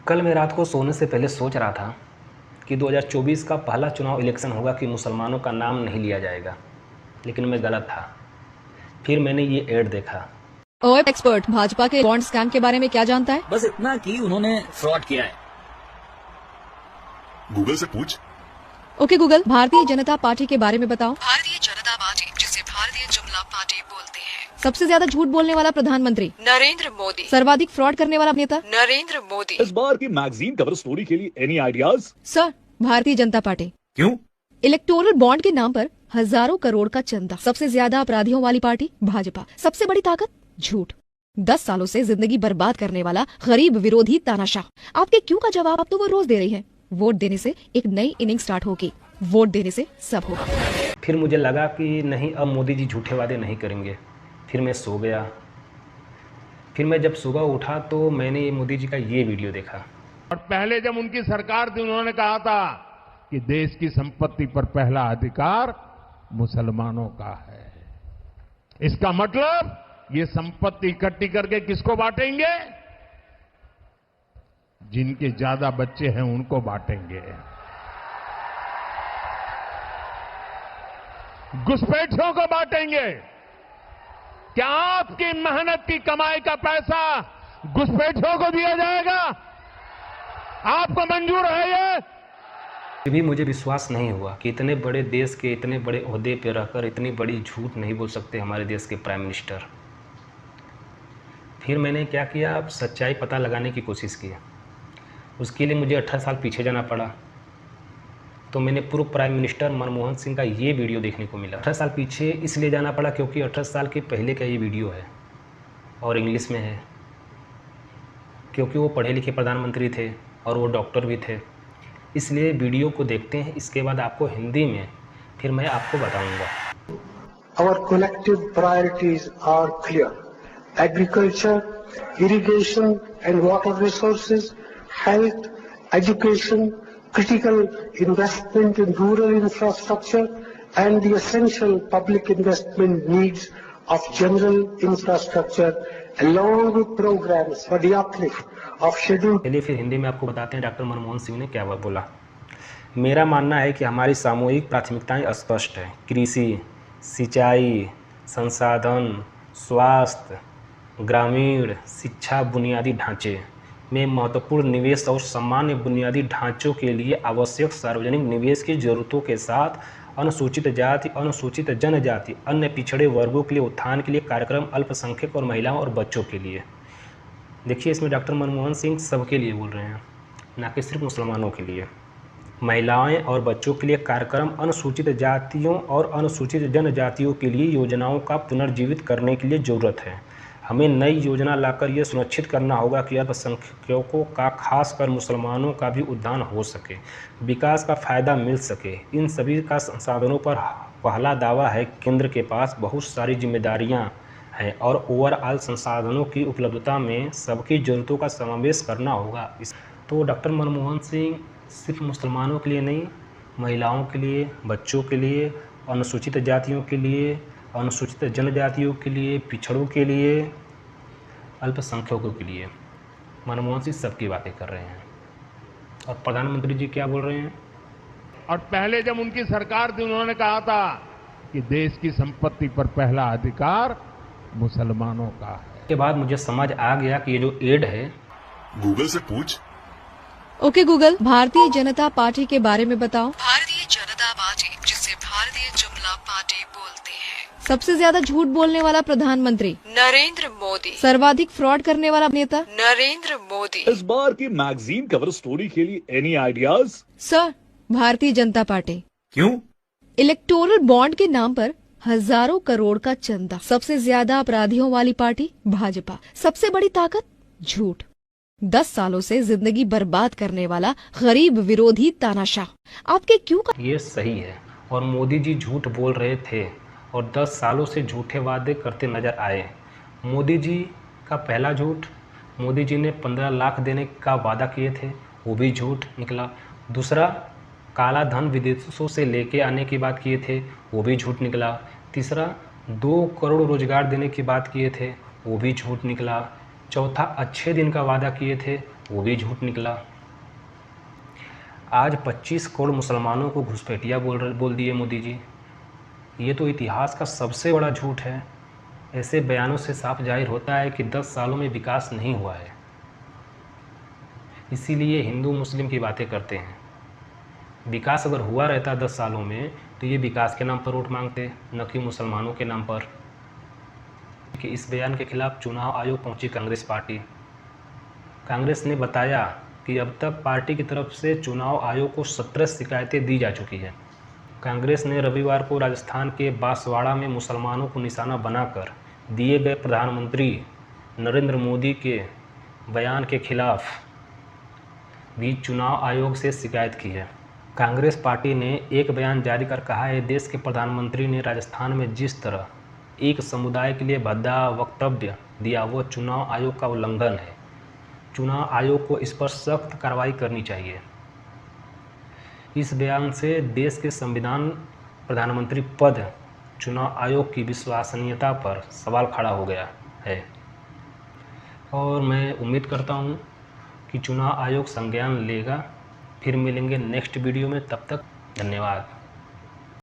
कल मैं रात को सोने से पहले सोच रहा था कि 2024 का पहला चुनाव इलेक्शन होगा कि मुसलमानों का नाम नहीं लिया जाएगा, लेकिन मैं गलत था। फिर मैंने ये ऐड देखा। ओएब एक्सपर्ट भाजपा के बॉन्ड स्कैम के बारे में क्या जानता है? बस इतना कि उन्होंने फ्रॉड किया है। गूगल से पूछ। Okay Google, Bharatiya Janata party के बारे में बताओ। भारतीय जनता पार्टी, जिसे भारतीय जुमला पार्टी बोलते हैं। सबसे ज्यादा झूठ बोलने वाला प्रधानमंत्री? नरेंद्र मोदी। सर्वाधिक फ्रॉड करने वाला नेता? नरेंद्र मोदी। इस बार की मैगजीन कवर स्टोरी के लिए any ideas? Sir, Bharatiya Janata party. क्यों? इलेक्टोरल बॉन्ड के नाम पर हजारों करोड़ का चंदा। सबसे ज्यादा अपराधियों वाली पार्टी भाजपा। सबसे बड़ी ताकत झूठ। 10 सालों से जिंदगी बर्बाद करने वाला गरीब विरोधी तानाशाह। आपके क्यों का जवाब अब तो वो रोज दे रही है। वोट देने से एक नई इनिंग स्टार्ट होगी। वोट देने से सब होगा। फिर मुझे लगा कि नहीं, अब मोदी जी झूठे वादे नहीं करेंगे। फिर मैं सो गया। फिर मैं जब सुबह उठा तो मैंने ये मोदी जी का ये वीडियो देखा। और पहले जब उनकी सरकार थी उन्होंने कहा था कि देश की संपत्ति पर पहला अधिकार मुसलमानों का है। इसका मतलब ये संपत्ति इकट्ठी करके किसको बांटेंगे? जिनके ज्यादा बच्चे हैं उनको बांटेंगे। घुसपैठियों को बांटेंगे। क्या आपकी मेहनत की कमाई का पैसा घुसपैठियों को दिया जाएगा? आपको मंजूर है ये? फिर भी मुझे विश्वास नहीं हुआ कि इतने बड़े देश के इतने बड़े ओहदे पे रहकर इतनी बड़ी झूठ नहीं बोल सकते हमारे देश के प्राइम मिनिस्टर। फिर मैंने क्या किया, अब सच्चाई पता लगाने की कोशिश की। उसके लिए मुझे 18 साल पीछे जाना पड़ा। तो मैंने पूर्व प्राइम मिनिस्टर मनमोहन सिंह का ये वीडियो देखने को मिला। 18 साल पीछे इसलिए जाना पड़ा क्योंकि 18 साल के पहले का ये वीडियो है और इंग्लिश में है, क्योंकि वो पढ़े लिखे प्रधानमंत्री थे और वो डॉक्टर भी थे। इसलिए वीडियो को देखते हैं, इसके बाद आपको हिंदी में फिर मैं आपको बताऊंगा। Our collective priorities are clear: agriculture, irrigation and water resources, health, education, critical investment in rural infrastructure, and the essential public investment needs of general infrastructure, along with programs for the uplift of scheduled. चलिए फिर हिंदी में आपको बताते हैं doctor Manmohan Singh ने क्या बोला। मेरा मानना है कि हमारी सामूहिक प्राथमिकताएं स्पष्ट हैं। कृषि, सिंचाई, संसाधन, स्वास्थ्य, ग्रामीण, शिक्षा, बुनियादी ढांचे में महत्वपूर्ण निवेश और सामान्य बुनियादी ढांचों के लिए आवश्यक सार्वजनिक निवेश की जरूरतों के साथ अनुसूचित जाति, अनुसूचित जनजाति, अन्य पिछड़े वर्गों के लिए उत्थान के लिए कार्यक्रम, अल्पसंख्यक और महिलाओं और बच्चों के लिए। देखिए, इसमें डॉक्टर मनमोहन सिंह सबके लिए बोल रहे हैं, ना कि सिर्फ मुसलमानों के लिए। महिलाएं और बच्चों के लिए कार्यक्रम, अनुसूचित जातियों और अनुसूचित जनजातियों के लिए योजनाओं का पुनर्जीवित करने के लिए ज़रूरत है। हमें नई योजना लाकर यह सुनिश्चित करना होगा कि अल्पसंख्यकों का, खासकर मुसलमानों का भी उद्धार हो सके, विकास का फ़ायदा मिल सके। इन सभी का संसाधनों पर पहला दावा है, केंद्र के पास बहुत सारी जिम्मेदारियां हैं और ओवरऑल संसाधनों की उपलब्धता में सबकी ज़रूरतों का समावेश करना होगा। तो डॉक्टर मनमोहन सिंह सिर्फ मुसलमानों के लिए नहीं, महिलाओं के लिए, बच्चों के लिए, अनुसूचित जातियों के लिए, अनुसूचित जनजातियों के लिए, पिछड़ों के लिए, अल्पसंख्यकों के लिए, मनमोहन सिंह सबकी बातें कर रहे हैं। और प्रधानमंत्री जी क्या बोल रहे हैं? और पहले जब उनकी सरकार थी उन्होंने कहा था कि देश की संपत्ति पर पहला अधिकार मुसलमानों का है। के बाद मुझे समझ आ गया कि ये जो एड है, गूगल से पूछ। Okay Google, Bharatiya Janata party के बारे में बताओ। भारतीय जनता पार्टी, जिसे भारतीय जुमला पार्टी बोलते हैं। सबसे ज्यादा झूठ बोलने वाला प्रधानमंत्री? नरेंद्र मोदी। सर्वाधिक फ्रॉड करने वाला नेता? नरेंद्र मोदी। इस बार की मैगजीन कवर स्टोरी के लिए any ideas? Sir, Bharatiya Janata party. क्यों? इलेक्टोरल बॉन्ड के नाम पर हजारों करोड़ का चंदा। सबसे ज्यादा अपराधियों वाली पार्टी भाजपा। सबसे बड़ी ताकत झूठ। 10 सालों से जिंदगी बर्बाद करने वाला गरीब विरोधी तानाशाह। आपके क्यों का? ये सही है। और मोदी जी झूठ बोल रहे थे और 10 सालों से झूठे वादे करते नजर आए। मोदी जी का पहला झूठ, मोदी जी ने 15 लाख देने का वादा किए थे, वो भी झूठ निकला। दूसरा, काला धन विदेशों से लेके आने की बात किए थे, वो भी झूठ निकला। तीसरा, 2 करोड़ रोजगार देने की बात किए थे, वो भी झूठ निकला। चौथा, अच्छे दिन का वादा किए थे, वो भी झूठ निकला। आज 25 करोड़ मुसलमानों को घुसपैठिया बोल दिए मोदी जी। ये तो इतिहास का सबसे बड़ा झूठ है। ऐसे बयानों से साफ जाहिर होता है कि 10 सालों में विकास नहीं हुआ है। इसीलिए हिंदू मुस्लिम की बातें करते हैं। विकास अगर हुआ रहता 10 सालों में तो ये विकास के नाम पर वोट मांगते, न कि मुसलमानों के नाम पर। कि इस बयान के खिलाफ चुनाव आयोग पहुंची कांग्रेस पार्टी। कांग्रेस ने बताया कि अब तक पार्टी की तरफ से चुनाव आयोग को 17 शिकायतें दी जा चुकी हैं। कांग्रेस ने रविवार को राजस्थान के बांसवाड़ा में मुसलमानों को निशाना बनाकर दिए गए प्रधानमंत्री नरेंद्र मोदी के बयान के खिलाफ भी चुनाव आयोग से शिकायत की है। कांग्रेस पार्टी ने एक बयान जारी कर कहा है, देश के प्रधानमंत्री ने राजस्थान में जिस तरह एक समुदाय के लिए भद्दा वक्तव्य दिया वो चुनाव आयोग का उल्लंघन है। चुनाव आयोग को इस पर सख्त कार्रवाई करनी चाहिए। इस बयान से देश के संविधान, प्रधानमंत्री पद, चुनाव आयोग की विश्वसनीयता पर सवाल खड़ा हो गया है और मैं उम्मीद करता हूं कि चुनाव आयोग संज्ञान लेगा। फिर मिलेंगे नेक्स्ट वीडियो में, तब तक धन्यवाद।